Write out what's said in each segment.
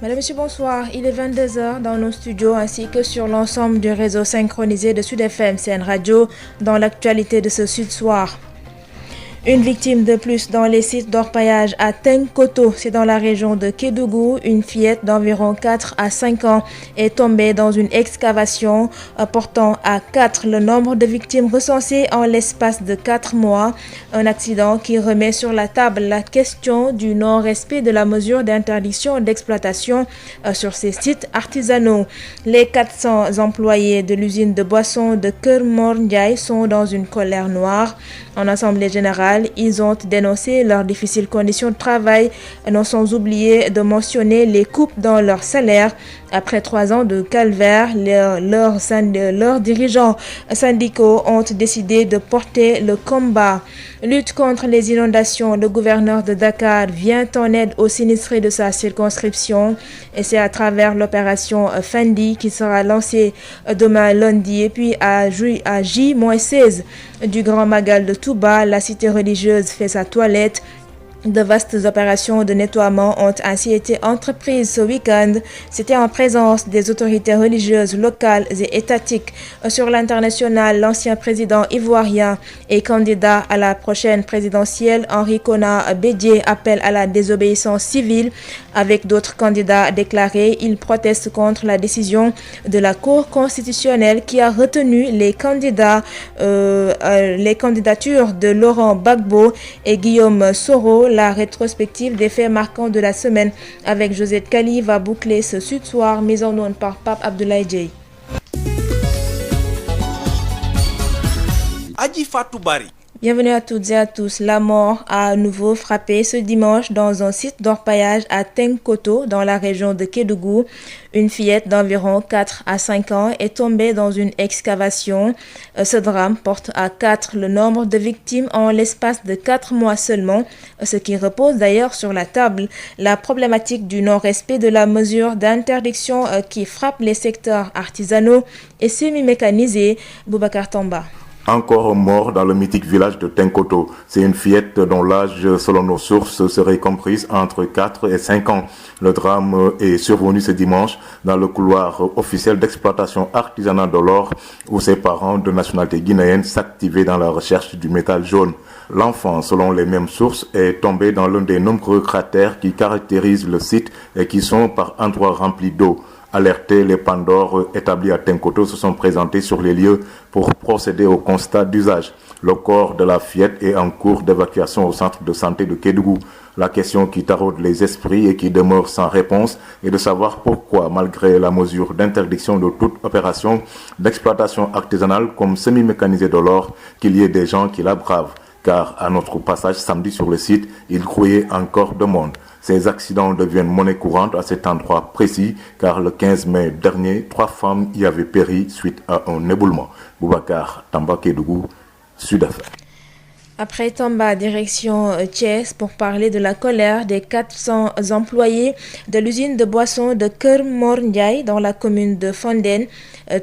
Madame, Monsieur, bonsoir. Il est 22h dans nos studios ainsi que sur l'ensemble du réseau synchronisé de Sud FM CN Radio dans l'actualité de ce Sud Soir. Une victime de plus dans les sites d'orpaillage à Tenkoto, c'est dans la région de Kédougou. Une fillette d'environ 4 à 5 ans est tombée dans une excavation portant à 4 le nombre de victimes recensées en l'espace de 4 mois. Un accident qui remet sur la table la question du non-respect de la mesure d'interdiction d'exploitation sur ces sites artisanaux. Les 400 employés de l'usine de boissons de Keur Mor Ndiaye sont dans une colère noire. En assemblée générale, ils ont dénoncé leurs difficiles conditions de travail, non sans oublier de mentionner les coupes dans leur salaire. Après 3 ans de calvaire, leurs dirigeants syndicaux ont décidé de porter le combat. Lutte contre les inondations, le gouverneur de Dakar vient en aide aux sinistrés de sa circonscription et c'est à travers l'opération Fendi qui sera lancée demain lundi et puis à J-16 du Grand Magal de Touba, la cité religieuse fait sa toilette. De vastes opérations de nettoiement ont ainsi été entreprises ce week-end. C'était en présence des autorités religieuses locales et étatiques. Sur l'international, l'ancien président ivoirien et candidat à la prochaine présidentielle, Henri Konan Bédié, appelle à la désobéissance civile. Avec d'autres candidats déclarés, il proteste contre la décision de la Cour constitutionnelle qui a retenu les candidatures de Laurent Gbagbo et Guillaume Soro. La rétrospective des faits marquants de la semaine avec Josette Kali va boucler ce Sud Soir mis en onde par Pape Abdoulaye Dieye. Adji Fatou Bari. Bienvenue à toutes et à tous. La mort a à nouveau frappé ce dimanche dans un site d'orpaillage à Tenkoto, dans la région de Kédougou. Une fillette d'environ 4 à 5 ans est tombée dans une excavation. Ce drame porte à 4 le nombre de victimes en l'espace de 4 mois seulement, ce qui repose d'ailleurs sur la table la problématique du non-respect de la mesure d'interdiction qui frappe les secteurs artisanaux et semi-mécanisés. Boubacar Tamba. Encore mort dans le mythique village de Tenkoto. C'est une fillette dont l'âge, selon nos sources, serait comprise entre 4 et 5 ans. Le drame est survenu ce dimanche dans le couloir officiel d'exploitation artisanale de l'or où ses parents de nationalité guinéenne s'activaient dans la recherche du métal jaune. L'enfant, selon les mêmes sources, est tombé dans l'un des nombreux cratères qui caractérisent le site et qui sont par endroits remplis d'eau. Alertés, les Pandores établis à Tenkoto se sont présentés sur les lieux pour procéder au constat d'usage. Le corps de la fillette est en cours d'évacuation au centre de santé de Kédougou. La question qui taraude les esprits et qui demeure sans réponse est de savoir pourquoi, malgré la mesure d'interdiction de toute opération d'exploitation artisanale comme semi-mécanisée de l'or, qu'il y ait des gens qui la bravent. Car à notre passage samedi sur le site, il grouillait encore de monde. Ces accidents deviennent monnaie courante à cet endroit précis, car le 15 mai dernier, 3 femmes y avaient péri suite à un éboulement. Boubacar Tamba Kédougou, Sud FM. Après Tamba, direction Thiès pour parler de la colère des 400 employés de l'usine de boissons de Keur Mor Ndiaye dans la commune de Fandène.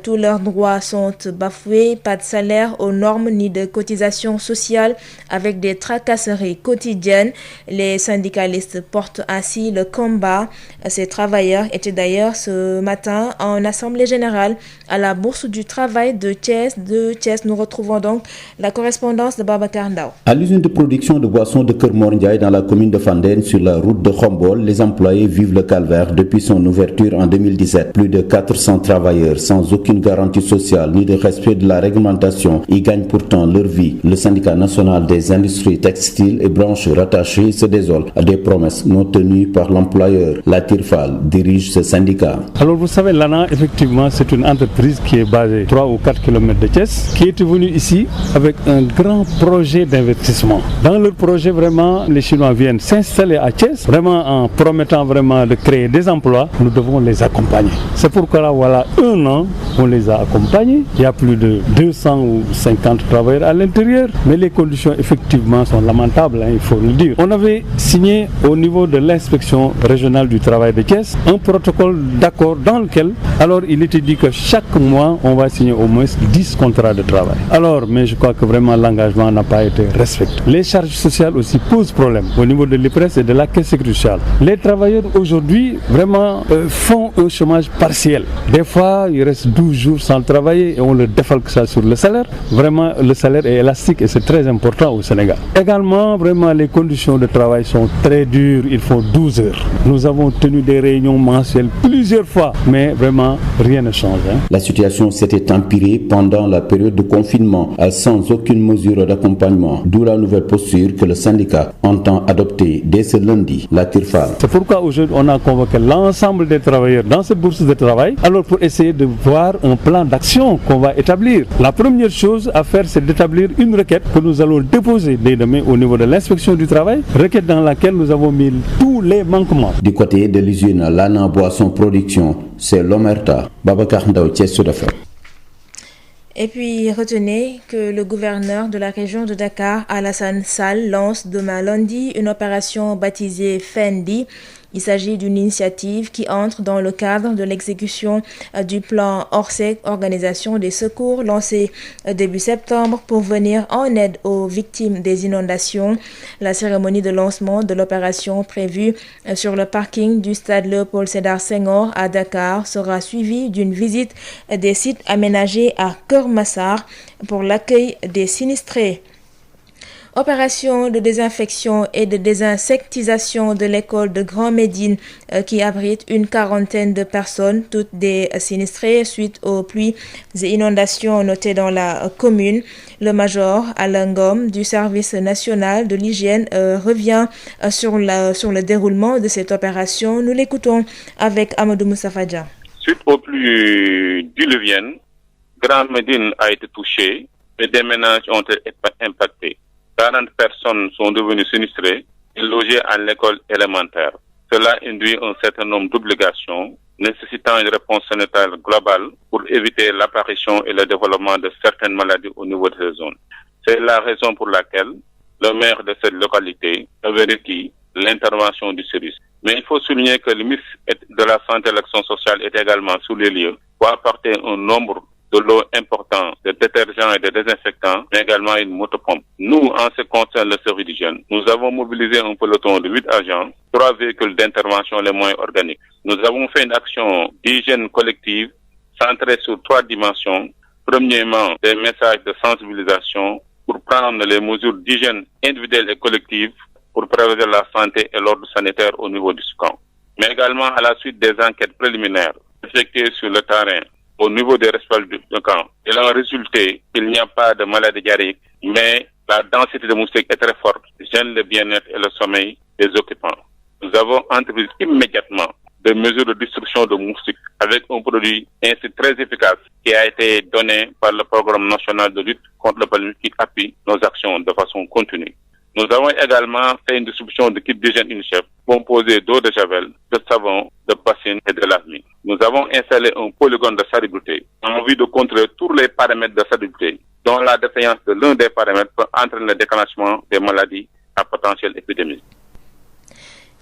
Tous leurs droits sont bafoués, pas de salaire aux normes ni de cotisation sociale avec des tracasseries quotidiennes. Les syndicalistes portent ainsi le combat. Ces travailleurs étaient d'ailleurs ce matin en assemblée générale à la Bourse du Travail de Thiès. Nous retrouvons donc la correspondance de Babacar Ndao. À l'usine de production de boissons de Keur Mor Ndiaye dans la commune de Fandène sur la route de Khombol, les employés vivent le calvaire depuis son ouverture en 2017. Plus de 400 travailleurs sans aucune garantie sociale ni de respect de la réglementation y gagnent pourtant leur vie. Le syndicat national des industries textiles et branches rattachées se désole à des promesses non tenues par l'employeur. La Tirfal dirige ce syndicat. Alors vous savez, l'ANA, effectivement, c'est une entreprise qui est basée 3 ou 4 km de Thiès, qui est venue ici avec un grand projet d'investissement. Dans leur projet, vraiment, les Chinois viennent s'installer à Thiès, vraiment en promettant vraiment de créer des emplois. Nous devons les accompagner. C'est pourquoi là, voilà 1 an, on les a accompagnés. Il y a plus de 250 travailleurs à l'intérieur, mais les conditions effectivement sont lamentables, il faut le dire. On avait signé au niveau de l'inspection régionale du travail de Thiès un protocole d'accord dans lequel, alors il était dit que chaque mois, on va signer au moins 10 contrats de travail. Alors, mais je crois que vraiment l'engagement n'a pas été été respectée. Les charges sociales aussi posent problème au niveau de l'IPRES et de la caisse sécurité sociale. Les travailleurs aujourd'hui vraiment font un chômage partiel. Des fois, ils restent 12 jours sans travailler et on leur défalque ça sur le salaire. Vraiment, le salaire est élastique et c'est très important au Sénégal. Également, vraiment, les conditions de travail sont très dures. Il faut 12 heures. Nous avons tenu des réunions mensuelles plusieurs fois, mais vraiment, rien ne change. La situation s'était empirée pendant la période de confinement, sans aucune mesure d'accompagnement, d'où la nouvelle posture que le syndicat entend adopter dès ce lundi, la TIRFAL. C'est pourquoi aujourd'hui on a convoqué l'ensemble des travailleurs dans cette bourse de travail, alors pour essayer de voir un plan d'action qu'on va établir. La première chose à faire, c'est d'établir une requête que nous allons déposer dès demain au niveau de l'inspection du travail, requête dans laquelle nous avons mis tous les manquements. Du côté de l'usine Lana Boisson Production, c'est l'Omerta, Babacar Ndao, Thiès Sud FM. Et puis, retenez que le gouverneur de la région de Dakar, Alassane Sall, lance demain lundi une opération baptisée Fendi. Il s'agit d'une initiative qui entre dans le cadre de l'exécution du plan Orsec, organisation des secours, lancé début septembre pour venir en aide aux victimes des inondations. La cérémonie de lancement de l'opération prévue sur le parking du stade Léopold Sédar Senghor à Dakar sera suivie d'une visite des sites aménagés à Keur Massar pour l'accueil des sinistrés. Opération de désinfection et de désinsectisation de l'école de Grand Médine qui abrite une quarantaine de personnes, toutes des sinistrées suite aux pluies et inondations notées dans la commune. Le major Alain Ngom du service national de l'hygiène revient sur le déroulement de cette opération. Nous l'écoutons avec Amadou Moustapha Dia. Suite aux pluies diluviennes, Grand Médine a été touché et des ménages ont été impactés. 40 personnes sont devenues sinistrées et logées à l'école élémentaire. Cela induit un certain nombre d'obligations nécessitant une réponse sanitaire globale pour éviter l'apparition et le développement de certaines maladies au niveau de ces zones. C'est la raison pour laquelle le maire de cette localité avait requis l'intervention du service. Mais il faut souligner que le ministre de la Santé et de l'Action sociale est également sous les lieux pour apporter un nombre de l'eau important, de détergents et de désinfectants, mais également une motopompe. Nous, en ce qui concerne le service d'hygiène, nous avons mobilisé un peloton de 8 agents, 3 véhicules d'intervention les moyens organiques. Nous avons fait une action d'hygiène collective centrée sur 3 dimensions. Premièrement, des messages de sensibilisation pour prendre les mesures d'hygiène individuelles et collectives pour préserver la santé et l'ordre sanitaire au niveau du camp. Mais également à la suite des enquêtes préliminaires effectuées sur le terrain au niveau des responsables du camp. Il a résulté qu'il n'y a pas de maladie diarrhéique, mais la densité de moustiques est très forte, gêne le bien-être et le sommeil des occupants. Nous avons entrepris immédiatement des mesures de destruction de moustiques avec un produit ainsi très efficace qui a été donné par le programme national de lutte contre le paludisme qui appuie nos actions de façon continue. Nous avons également fait une distribution de kits d'hygiène UNICEF composé d'eau de javel, de savon, de bassines et de lave-mine. Nous avons installé un polygone de salubrité en vue de contrôler tous les paramètres de salubrité, dont la défaillance de l'un des paramètres peut entraîner le déclenchement des maladies à potentiel épidémique.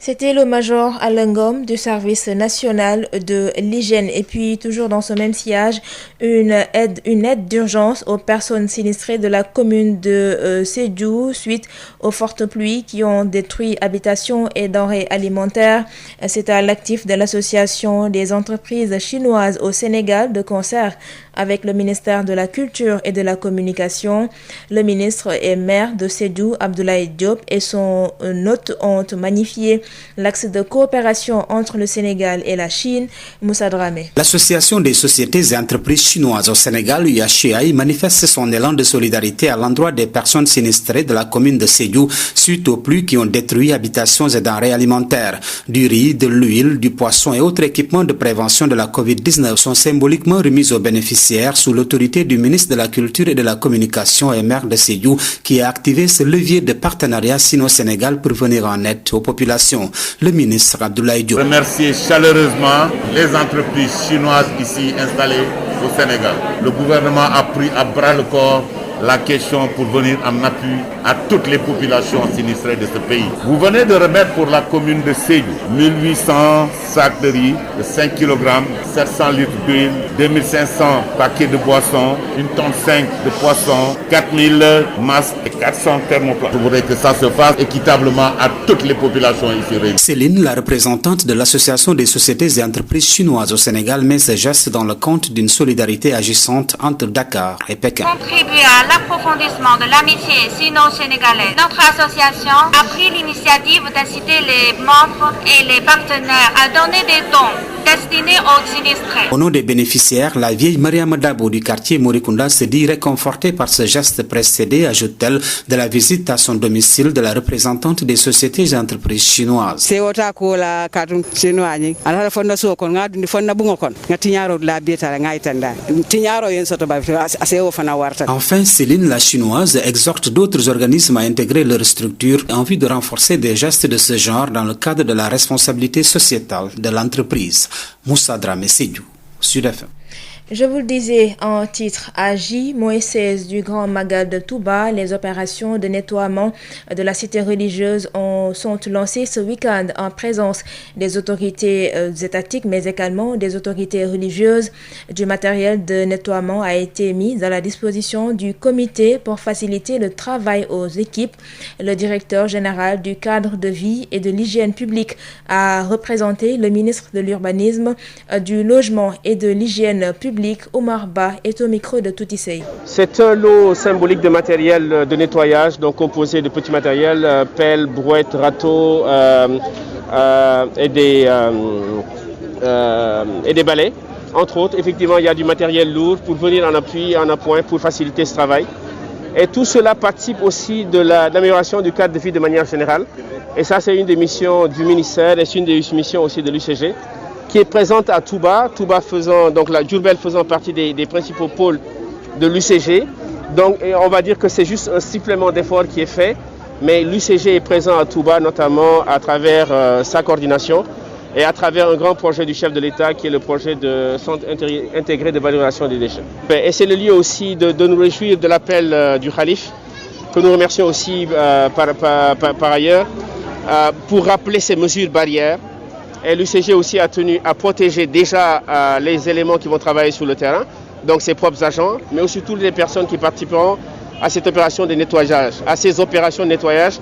C'était le major Alain Ngom du service national de l'hygiène. Et puis, toujours dans ce même sillage, une aide d'urgence aux personnes sinistrées de la commune de Sédhiou suite aux fortes pluies qui ont détruit habitations et denrées alimentaires. C'est à l'actif de l'association des entreprises chinoises au Sénégal de concert avec le ministère de la Culture et de la Communication. Le ministre et maire de Sédhiou, Abdoulaye Diop, et son hôte ont magnifié l'axe de coopération entre le Sénégal et la Chine. Moussa Dramé. L'association des sociétés et entreprises chinoises au Sénégal, UHCI, manifeste son élan de solidarité à l'endroit des personnes sinistrées de la commune de Sédhiou suite aux pluies qui ont détruit habitations et denrées alimentaires. Du riz, de l'huile, du poisson et autres équipements de prévention de la COVID-19 sont symboliquement remis aux bénéficiaires sous l'autorité du ministre de la Culture et de la Communication et maire de Sédhiou qui a activé ce levier de partenariat sino-sénégal pour venir en aide aux populations. Le ministre Abdoulaye Diop. Remercier chaleureusement les entreprises chinoises ici installées au Sénégal. Le gouvernement a pris à bras le corps la question pour venir en appui à toutes les populations sinistrées de ce pays. Vous venez de remettre pour la commune de Sédhiou 1800 sacs de riz de 5 kg, 700 litres d'huile, 2500 paquets de boissons, 1,5 tonne de poissons, 4000 masques et 400 thermoplates. Je voudrais que ça se fasse équitablement à toutes les populations ici réunies. Céline, la représentante de l'Association des sociétés et entreprises chinoises au Sénégal, met ses gestes dans le compte d'une solidarité agissante entre Dakar et Pékin. Contribuer à l'approfondissement de l'amitié sino-sénégalaise, notre association a pris l'initiative d'inciter les membres et les partenaires à donner des dons destinés aux sinistrés. Au nom des bénéficiaires, la vieille Mariama Dabo du quartier Morikunda se dit réconfortée par ce geste précédé, ajoute-t-elle, de la visite à son domicile de la représentante des sociétés et entreprises chinoises. Enfin, Céline, la chinoise, exhorte d'autres organismes à intégrer leur structure en vue de renforcer des gestes de ce genre dans le cadre de la responsabilité sociétale de l'entreprise. Moussa Dramé, Sédhiou, Sud FM. Je vous le disais en titre, à J-16 du Grand Magal de Touba, les opérations de nettoiement de la cité religieuse sont lancées ce week-end en présence des autorités étatiques, mais également des autorités religieuses. Du matériel de nettoiement a été mis à la disposition du comité pour faciliter le travail aux équipes. Le directeur général du cadre de vie et de l'hygiène publique a représenté le ministre de l'Urbanisme, du Logement et de l'Hygiène publique. Omar Ba est au micro de Toutissei. C'est un lot symbolique de matériel de nettoyage, donc composé de petits matériels, pelles, brouettes, râteaux et des balais. Entre autres, effectivement, il y a du matériel lourd pour venir en appui, en appoint, pour faciliter ce travail. Et tout cela participe aussi de l'amélioration du cadre de vie de manière générale. Et ça, c'est une des missions du ministère et c'est une des missions aussi de l'UCG, qui est présente à Touba, la Diourbel faisant partie des principaux pôles de l'UCG. Donc on va dire que c'est juste un supplément d'effort qui est fait, mais l'UCG est présent à Touba, notamment à travers sa coordination et à travers un grand projet du chef de l'État qui est le projet de centre intégré de valorisation des déchets. Et c'est le lieu aussi de nous réjouir de l'appel du Khalif, que nous remercions aussi par ailleurs, pour rappeler ces mesures barrières. Et l'UCG aussi a tenu à protéger déjà les éléments qui vont travailler sur le terrain, donc ses propres agents, mais aussi toutes les personnes qui participeront à cette opération de nettoyage, à ces opérations de nettoyage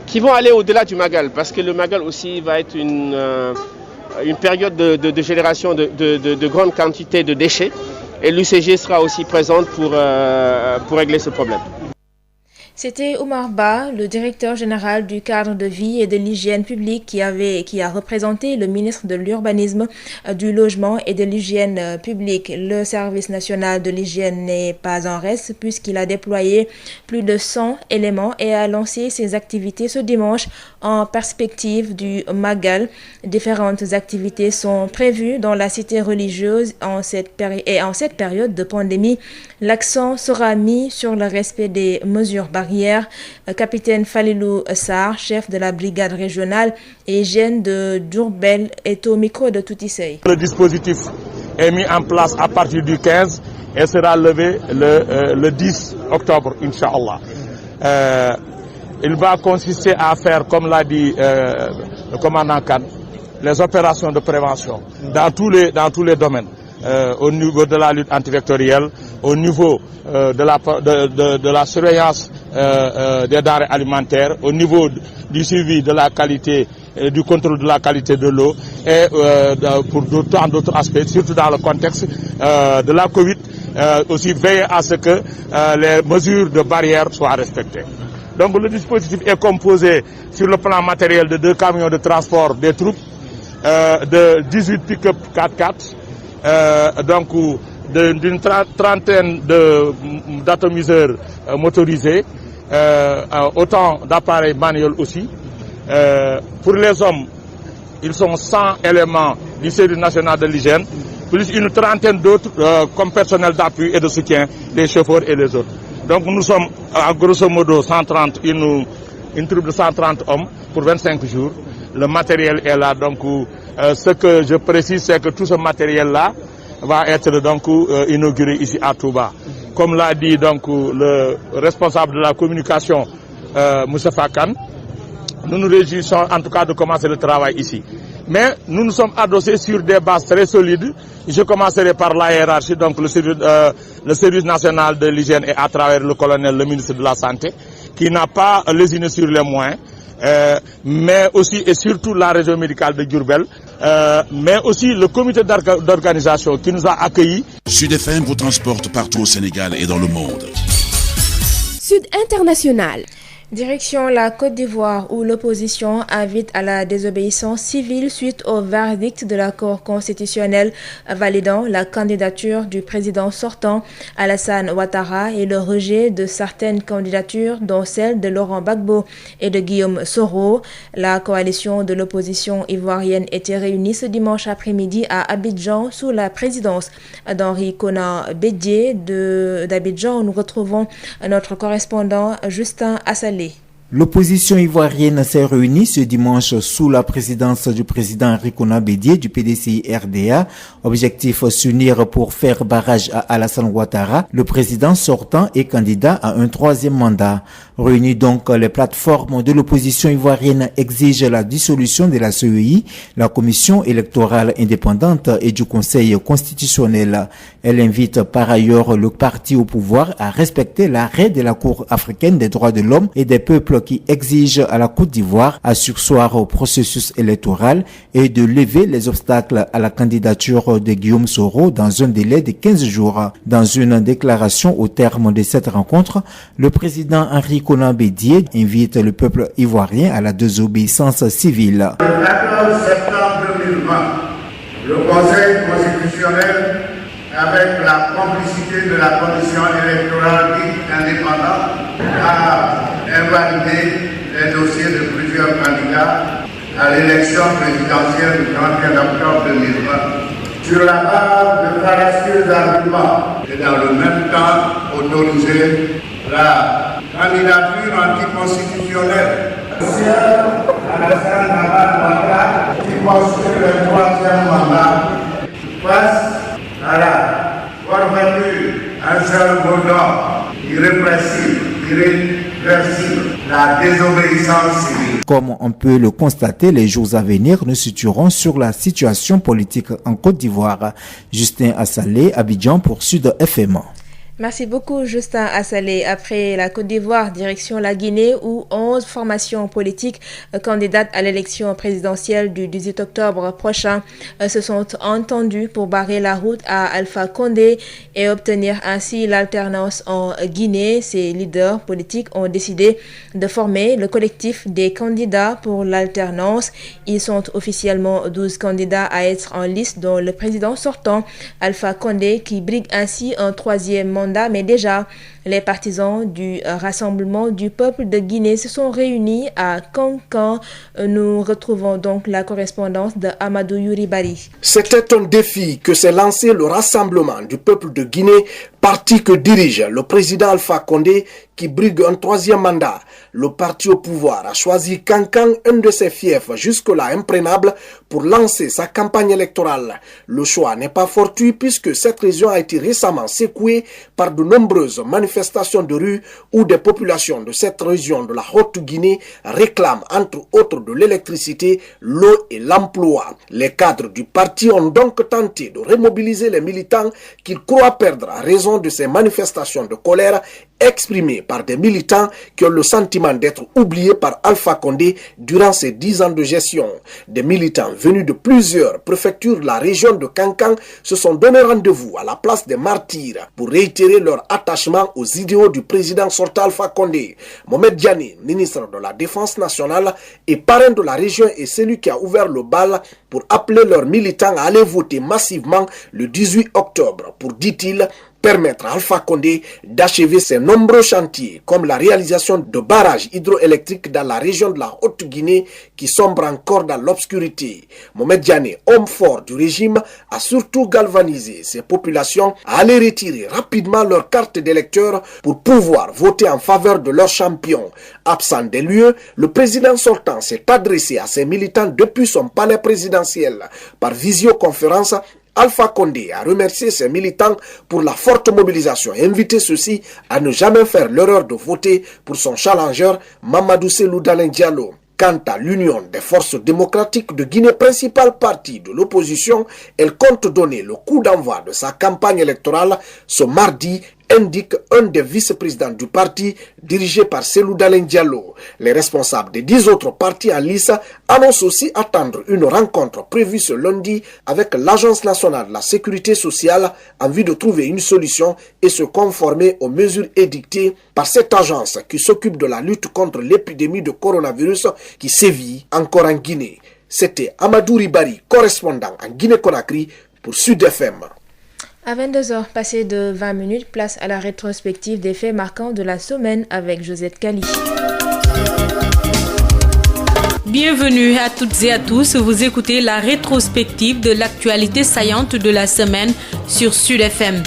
qui vont aller au-delà du Magal, parce que le Magal aussi va être une période de génération de grandes quantités de déchets, et l'UCG sera aussi présente pour régler ce problème. C'était Omar Ba, le directeur général du cadre de vie et de l'hygiène publique qui a représenté le ministre de l'Urbanisme, du Logement et de l'Hygiène publique. Le service national de l'hygiène n'est pas en reste puisqu'il a déployé plus de 100 éléments et a lancé ses activités ce dimanche en perspective du Magal. Différentes activités sont prévues dans la cité religieuse en cette période de pandémie. L'accent sera mis sur le respect des mesures barrières. Capitaine Falilou Sarr, chef de la brigade régionale et hygiène de Diourbel, est au micro de Toutissei. Le dispositif est mis en place à partir du 15 et sera levé le 10 octobre, Inch'Allah. Il va consister à faire, comme l'a dit le commandant Khan, les opérations de prévention dans tous les domaines. Au niveau de la lutte antivectorielle, au niveau de la surveillance des denrées alimentaires, au niveau du suivi de la qualité, du contrôle de la qualité de l'eau et pour tant d'autres aspects, surtout dans le contexte de la Covid, aussi veiller à ce que les mesures de barrière soient respectées. Donc le dispositif est composé sur le plan matériel de 2 camions de transport des troupes, de 18 pick-up 4x4, donc d'une trentaine d'atomiseurs motorisés, autant d'appareils manuels aussi. Pour les hommes, ils sont 100 éléments du service national de l'hygiène, plus une trentaine d'autres comme personnel d'appui et de soutien, les chauffeurs et les autres. Donc nous sommes à grosso modo 130, une troupe de 130 hommes pour 25 jours. Le matériel est là, donc ce que je précise, c'est que tout ce matériel-là va être donc inauguré ici à Touba. Comme l'a dit donc le responsable de la communication Moussa Fakan. Nous nous réjouissons en tout cas de commencer le travail ici. Mais nous nous sommes adossés sur des bases très solides. Je commencerai par la hiérarchie, donc le service national de l'hygiène et à travers le colonel, le ministre de la Santé, qui n'a pas lésiné sur les moyens, mais aussi et surtout la région médicale de Diourbel, mais aussi le comité d'organisation qui nous a accueillis. Sud FM vous transporte partout au Sénégal et dans le monde. Sud International. Direction la Côte d'Ivoire où l'opposition invite à la désobéissance civile suite au verdict de la Cour constitutionnelle validant la candidature du président sortant Alassane Ouattara et le rejet de certaines candidatures dont celle de Laurent Gbagbo et de Guillaume Soro. La coalition de l'opposition ivoirienne était réunie ce dimanche après-midi à Abidjan sous la présidence d'Henri Konan Bédié d'Abidjan. Nous retrouvons notre correspondant Justin Assalé. L'opposition ivoirienne s'est réunie ce dimanche sous la présidence du président Henri Konan Bédié du PDCI-RDA. Objectif s'unir pour faire barrage à Alassane Ouattara, le président sortant et candidat à un troisième mandat. Réunis donc, les plateformes de l'opposition ivoirienne exigent la dissolution de la CEI, la commission électorale indépendante et du Conseil constitutionnel. Elle invite par ailleurs le parti au pouvoir à respecter l'arrêt de la Cour africaine des droits de l'homme et des peuples qui exige à la Côte d'Ivoire à surseoir au processus électoral et de lever les obstacles à la candidature de Guillaume Soro dans un délai de 15 jours. Dans une déclaration au terme de cette rencontre, le président Henri Konan Bédié invite le peuple ivoirien à la désobéissance civile. Le 14 septembre 2020, le Conseil constitutionnel, avec la complicité de la commission électorale dite indépendante, a invalidé les dossiers de plusieurs candidats à l'élection présidentielle du 31 octobre 2020 sur la base de fallacieux arguments et dans le même temps autorisé la candidature anticonstitutionnelle. Monsieur Alassane Ouattara, qui postule le troisième mandat, face à la forfaiture, un seul mot d'ordre, irrépressible, irréversible, la désobéissance civile. Comme on peut le constater, les jours à venir nous situerons sur la situation politique en Côte d'Ivoire. Justin Assalé, Abidjan pour Sud FM. Merci beaucoup Justin Assalé. Après la Côte d'Ivoire, direction la Guinée où 11 formations politiques candidates à l'élection présidentielle du 18 octobre prochain se sont entendues pour barrer la route à Alpha Condé et obtenir ainsi l'alternance en Guinée. Ces leaders politiques ont décidé de former le collectif des candidats pour l'alternance. Ils sont officiellement 12 candidats à être en liste, dont le président sortant Alpha Condé qui brigue ainsi un troisième mandat. Mais déjà, les partisans du Rassemblement du peuple de Guinée se sont réunis à Kankan. Nous retrouvons donc la correspondance de Amadou Youribari. C'était un défi que s'est lancé le Rassemblement du peuple de Guinée, parti que dirige le président Alpha Condé qui brigue un troisième mandat. Le parti au pouvoir a choisi Kankan, un de ses fiefs jusque-là imprénable, pour lancer sa campagne électorale. Le choix n'est pas fortuit puisque cette région a été récemment secouée par de nombreuses manifestations de rue où des populations de cette région de la Haute-Guinée réclament entre autres de l'électricité, l'eau et l'emploi. Les cadres du parti ont donc tenté de remobiliser les militants qu'ils croient perdre à raison de ces manifestations de colère exprimées par des militants qui ont le sentiment d'être oubliés par Alpha Condé durant ses 10 ans de gestion. Des militants venus de plusieurs préfectures de la région de Kankan se sont donné rendez-vous à la place des martyrs pour réitérer leur attachement aux idéaux du président sortant Alpha Condé. Mohamed Diané, ministre de la Défense nationale et parrain de la région, est celui qui a ouvert le bal pour appeler leurs militants à aller voter massivement le 18 octobre pour, dit-il, permettre à Alpha Condé d'achever ses nombreux chantiers, comme la réalisation de barrages hydroélectriques dans la région de la Haute-Guinée qui sombre encore dans l'obscurité. Mohamed Diané, homme fort du régime, a surtout galvanisé ces populations à aller retirer rapidement leur carte d'électeur pour pouvoir voter en faveur de leur champion. Absent des lieux, le président sortant s'est adressé à ses militants depuis son palais présidentiel par visioconférence Alpha Condé a remercié ses militants pour la forte mobilisation et invité ceux-ci à ne jamais faire l'erreur de voter pour son challenger Mamadou Cellou Dalein Diallo. Quant à l'Union des forces démocratiques de Guinée, principal parti de l'opposition, elle compte donner le coup d'envoi de sa campagne électorale ce mardi, indique un des vice-présidents du parti dirigé par Cellou Dalein Diallo. Les responsables des 10 autres partis en lice annoncent aussi attendre une rencontre prévue ce lundi avec l'Agence nationale de la sécurité sociale en vue de trouver une solution et se conformer aux mesures édictées par cette agence qui s'occupe de la lutte contre l'épidémie de coronavirus qui sévit encore en Guinée. C'était Amadou Ribari, correspondant en Guinée-Conakry pour Sud FM. À 22h, passé de 20 minutes, place à la rétrospective des faits marquants de la semaine avec Josette Kali. Bienvenue à toutes et à tous, vous écoutez la rétrospective de l'actualité saillante de la semaine sur Sud FM.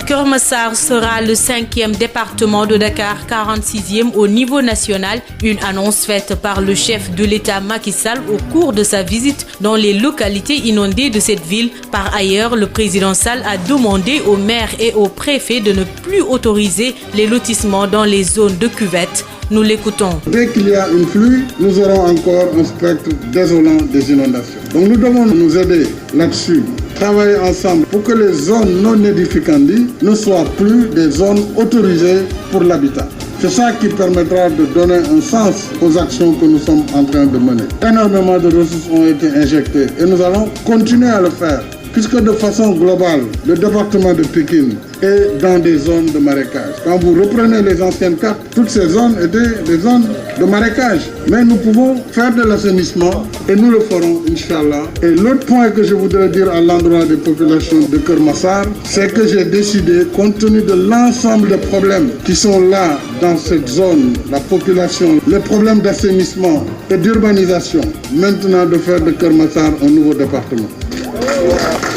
Keur Massar sera le 5e département de Dakar, 46e au niveau national. Une annonce faite par le chef de l'État Macky Sall au cours de sa visite dans les localités inondées de cette ville. Par ailleurs, le président Sall a demandé aux maires et aux préfets de ne plus autoriser les lotissements dans les zones de cuvette. Nous l'écoutons. Dès qu'il y a une pluie, nous aurons encore un spectre désolant des inondations. Donc nous devons nous aider là-dessus, travailler ensemble pour que les zones non édificantes ne soient plus des zones autorisées pour l'habitat. C'est ça qui permettra de donner un sens aux actions que nous sommes en train de mener. Énormément de ressources ont été injectées et nous allons continuer à le faire, puisque de façon globale, le département de Pékin est dans des zones de marécage. Quand vous reprenez les anciennes cartes, toutes ces zones étaient des zones de marécage. Mais nous pouvons faire de l'assainissement et nous le ferons, Inch'Allah. Et l'autre point que je voudrais dire à l'endroit des populations de Keur Massar, c'est que j'ai décidé, compte tenu de l'ensemble des problèmes qui sont là dans cette zone, la population, les problèmes d'assainissement et d'urbanisation, maintenant de faire de Keur Massar un nouveau département.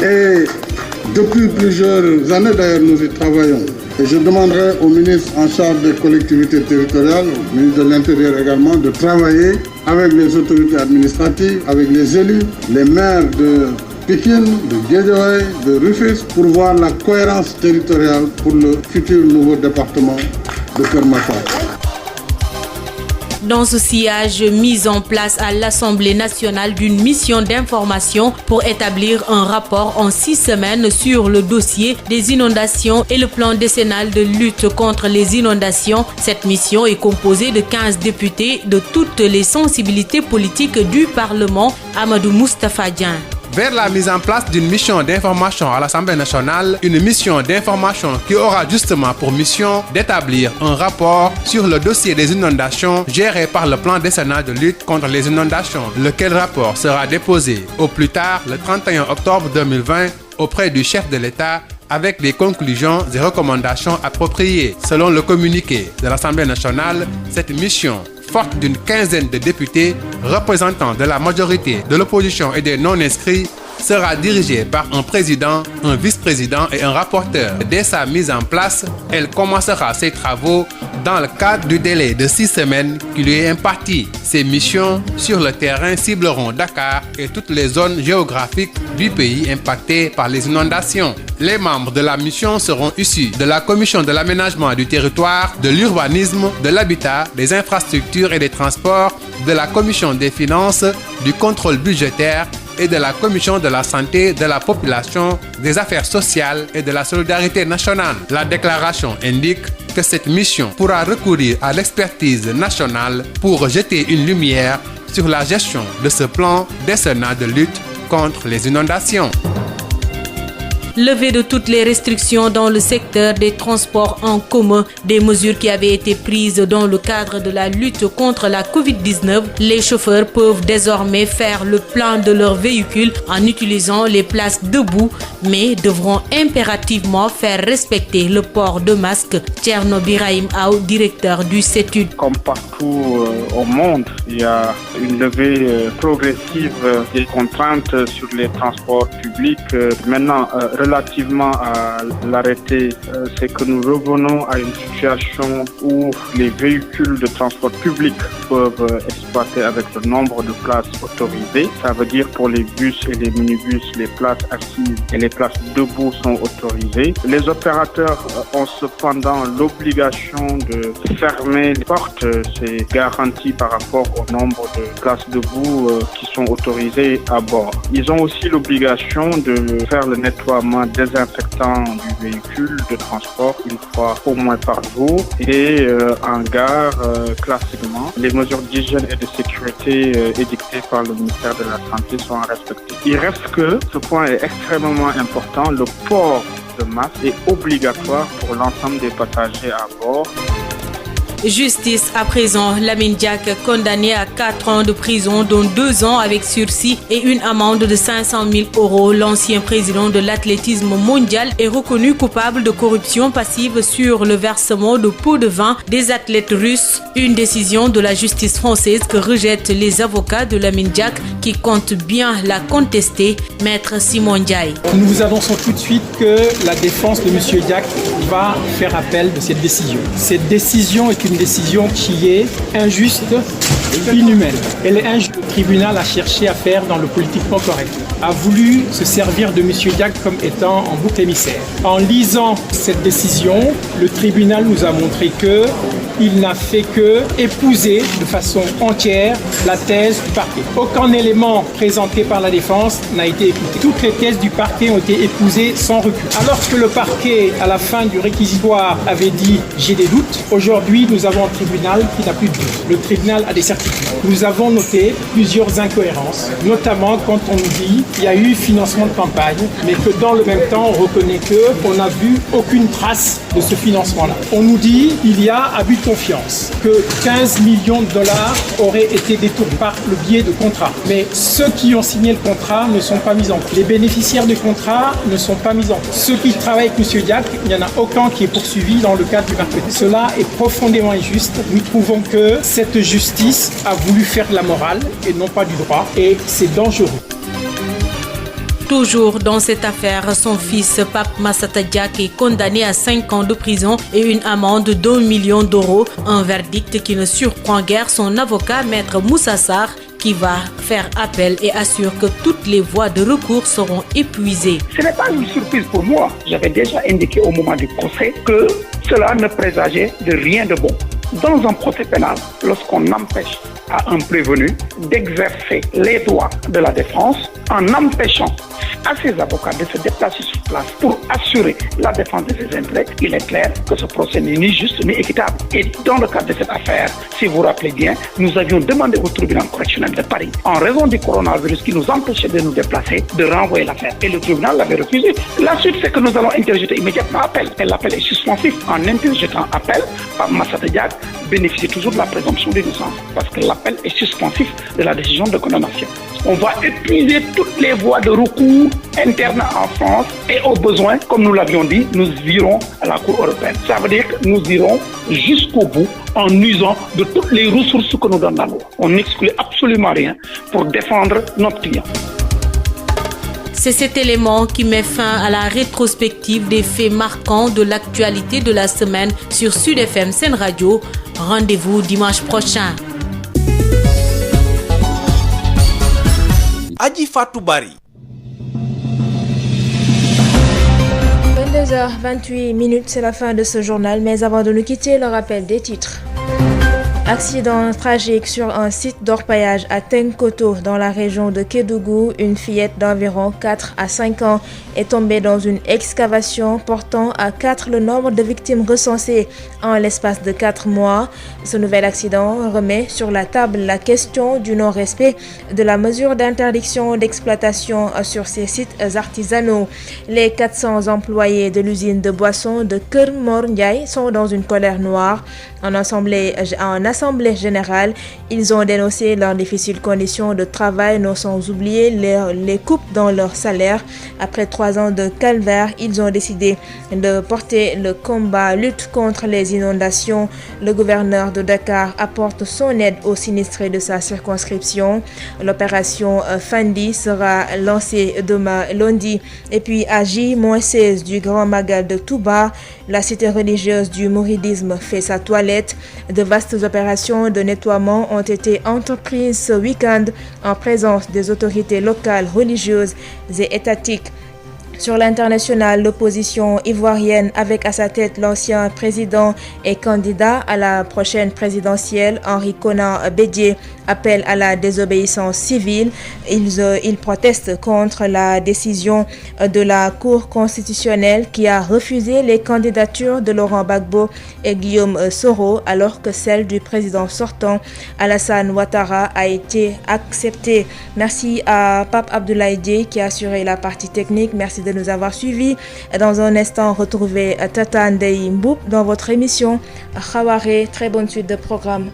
Et depuis plusieurs années d'ailleurs nous y travaillons. Et je demanderai au ministre en charge des collectivités territoriales, au ministre de l'Intérieur également, de travailler avec les autorités administratives, avec les élus, les maires de Pékin, de Guédiawaye, de Rufisque, pour voir la cohérence territoriale pour le futur nouveau département de Keur Massar. Dans ce sillage, mise en place à l'Assemblée nationale d'une mission d'information pour établir un rapport en 6 semaines sur le dossier des inondations et le plan décennal de lutte contre les inondations. Cette mission est composée de 15 députés de toutes les sensibilités politiques du Parlement. Amadou Moustapha Dian. Vers la mise en place d'une mission d'information à l'Assemblée nationale, une mission d'information qui aura justement pour mission d'établir un rapport sur le dossier des inondations géré par le plan décennal de lutte contre les inondations, lequel rapport sera déposé au plus tard le 31 octobre 2020 auprès du chef de l'État avec les conclusions et recommandations appropriées. Selon le communiqué de l'Assemblée nationale, cette mission, forte d'une quinzaine de députés représentants de la majorité de l'opposition et des non-inscrits, sera dirigée par un président, un vice-président et un rapporteur. Dès sa mise en place, elle commencera ses travaux dans le cadre du délai de 6 semaines qui lui est imparti. Ces missions sur le terrain cibleront Dakar et toutes les zones géographiques du pays impactées par les inondations. Les membres de la mission seront issus de la Commission de l'aménagement du territoire, de l'urbanisme, de l'habitat, des infrastructures et des transports, de la Commission des finances, du contrôle budgétaire et de la Commission de la santé, de la population, des affaires sociales et de la solidarité nationale. La déclaration indique que cette mission pourra recourir à l'expertise nationale pour jeter une lumière sur la gestion de ce plan décennal de lutte contre les inondations. Levée de toutes les restrictions dans le secteur des transports en commun, des mesures qui avaient été prises dans le cadre de la lutte contre la Covid-19. Les chauffeurs peuvent désormais faire le plein de leur véhicule en utilisant les places debout, mais devront impérativement faire respecter le port de masque. Tcherno Birahim Aou, directeur du CETUD. Comme partout au monde, il y a une levée progressive des contraintes sur les transports publics. Maintenant, relativement à l'arrêté, c'est que nous revenons à une situation où les véhicules de transport public peuvent exploiter avec le nombre de places autorisées. Ça veut dire pour les bus et les minibus, les places assises et les places debout sont autorisées. Les opérateurs ont cependant l'obligation de fermer les portes. C'est garanti par rapport au nombre de places debout qui sont autorisées à bord. Ils ont aussi l'obligation de faire le nettoiement désinfectant du véhicule de transport une fois au moins par jour. Et en gare, classiquement, les mesures d'hygiène et de sécurité édictées par le ministère de la Santé sont respectées. Il reste que ce point est extrêmement important. Le port de masque est obligatoire pour l'ensemble des passagers à bord. Justice à présent, Lamine Diack condamné à 4 ans de prison, dont 2 ans avec sursis et une amende de 500 000 €. L'ancien président de l'athlétisme mondial est reconnu coupable de corruption passive sur le versement de pots de vin des athlètes russes. Une décision de la justice française que rejettent les avocats de Lamine Diack qui comptent bien la contester. Maître Simon Ndiaye. Nous vous annonçons tout de suite que la défense de M. Diack va faire appel de cette décision. Cette décision est une décision qui est injuste et inhumaine. Elle est injuste. Le tribunal a cherché à faire dans le politiquement correct. A voulu se servir de M. Diack comme étant en bouc émissaire. En lisant cette décision, le tribunal nous a montré que il n'a fait que épouser de façon entière la thèse du parquet. Aucun élément présenté par la défense n'a été écouté. Toutes les thèses du parquet ont été épousées sans recul. Alors que le parquet, à la fin du réquisitoire, avait dit « j'ai des doutes », aujourd'hui nous avons un tribunal qui n'a plus de doutes. Le tribunal a des certitudes. Nous avons noté plusieurs incohérences, notamment quand on nous dit qu'il y a eu financement de campagne, mais que dans le même temps on reconnaît qu'on n'a vu aucune trace de ce financement-là. On nous dit qu'il y a abus de confiance, que 15 millions de dollars auraient été détournés par le biais de contrats. Mais ceux qui ont signé le contrat ne sont pas mis en cause. Les bénéficiaires du contrat ne sont pas mis en cause. Ceux qui travaillent avec M. Diack, il n'y en a aucun qui est poursuivi dans le cadre du marketing. Cela est profondément injuste. Nous trouvons que cette justice a voulu faire de la morale et non pas du droit, et c'est dangereux. Toujours dans cette affaire, son fils Pape Massata Diack est condamné à 5 ans de prison et une amende d'1 million d'euros. Un verdict qui ne surprend guère son avocat, Maître Moussa Sarr, qui va faire appel et assure que toutes les voies de recours seront épuisées. Ce n'est pas une surprise pour moi. J'avais déjà indiqué au moment du procès que cela ne présageait de rien de bon. Dans un procès pénal, lorsqu'on empêche à un prévenu d'exercer les droits de la défense en empêchant à ses avocats de se déplacer sur place pour assurer la défense de ses intérêts, il est clair que ce procès n'est ni juste ni équitable. Et dans le cadre de cette affaire, si vous vous rappelez bien, nous avions demandé au tribunal correctionnel de Paris, en raison du coronavirus qui nous empêchait de nous déplacer, de renvoyer l'affaire. Et le tribunal l'avait refusé. La suite, c'est que nous allons interjeter immédiatement appel. Et l'appel est suspensif. En interjetant appel, Pape Massata Diack bénéficie toujours de la présomption d'innocence parce que l'appel est suspensif de la décision de condamnation. On va épuiser toutes les voies de recours internes en France et au besoin, comme nous l'avions dit, nous irons à la Cour européenne. Ça veut dire que nous irons jusqu'au bout en usant de toutes les ressources que nous donne la loi. On n'exclut absolument rien pour défendre notre client. C'est cet élément qui met fin à la rétrospective des faits marquants de l'actualité de la semaine sur Sud FM Sen Radio. Rendez-vous dimanche prochain. Adji Fatou Bari. 22h28, c'est la fin de ce journal, mais avant de nous quitter, le rappel des titres. Accident tragique sur un site d'orpaillage à Tenkoto dans la région de Kédougou. Une fillette d'environ 4 à 5 ans est tombée dans une excavation portant à 4 le nombre de victimes recensées en l'espace de 4 mois. Ce nouvel accident remet sur la table la question du non-respect de la mesure d'interdiction d'exploitation sur ces sites artisanaux. Les 400 employés de l'usine de boissons de Keur Mor Ndiaye sont dans une colère noire. En assemblée générale, ils ont dénoncé leurs difficiles conditions de travail, non sans oublier les coupes dans leur salaire. Après 3 ans de calvaire, ils ont décidé de porter le combat lutte contre les inondations. Le gouverneur de Dakar apporte son aide aux sinistrés de sa circonscription. L'opération Fandi sera lancée demain lundi. Et puis à J-16 du Grand Magal de Touba, la cité religieuse du mouridisme fait sa toilette. De vastes opérations de nettoiement ont été entreprises ce week-end en présence des autorités locales, religieuses et étatiques. Sur l'international, l'opposition ivoirienne, avec à sa tête l'ancien président et candidat à la prochaine présidentielle, Henri Konan Bédié, appelle à la désobéissance civile. Ils protestent contre la décision de la Cour constitutionnelle qui a refusé les candidatures de Laurent Gbagbo et Guillaume Soro, alors que celle du président sortant, Alassane Ouattara, a été acceptée. Merci à Pape Abdoulaye Dieye qui a assuré la partie technique. Merci de nous avoir suivis. Dans un instant, retrouvez Tata Ndeye Mboup dans votre émission Khaware. Très bonne suite de programme.